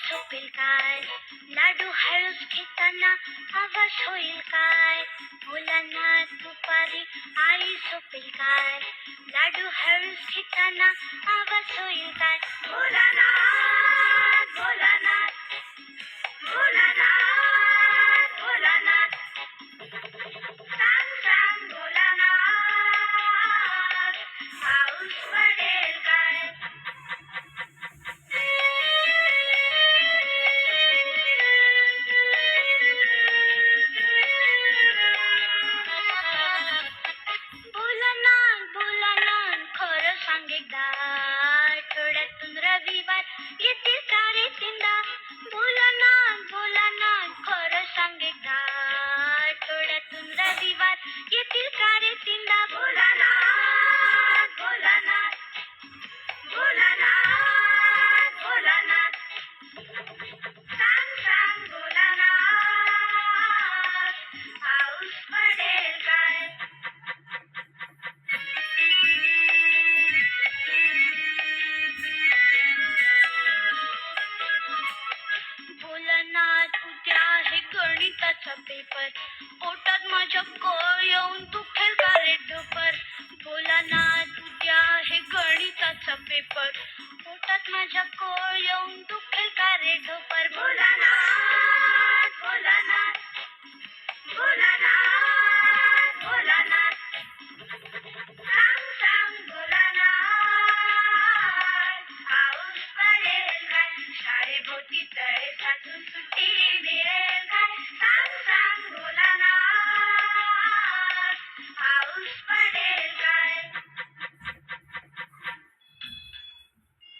झोपेल काय, लाडू हळूच घेताना आवाज होईल काय, भोलानाथ दुपारी आई झोपेल काय, लाडू हळूच घेताना आवाज होईल काय, भोलानाथ भोलानाथ भोलानाथ भोलानाथ, सांग सांग भोलानाथ, पाऊस पडेल काय. भोलानाथ भोलानाथ खरं सांग एकदा, आठवड्यातून रविवार येतील का रे तीनदा, भोलानाथ भोलानाथ खरं सांग एकदा, आठवड्यातून रविवार येतील का रे तीनदा, भोलानाथ भोलानाथ भोलानाथ भोलानाथ, सांग सांग भोलानाथ, पाऊस पडेल काय. भोलानाथ उद्या आहे गणिताचा पेपर, पोटात माझ्या कळ येऊन दुखेल का रे ढोपर, भोलानाथ उद्या आहे गणिताचा पेपर, पोटात माझ्या कळ येऊन दुखेल का रे ढोपर, भोलानाथ भोलानाथ भोलानाथ भोलानाथ, सांग सांग भोलानाथ, पाऊस पडेल काय. शाळेभोवती तळे साचून सुट्टी मिळेल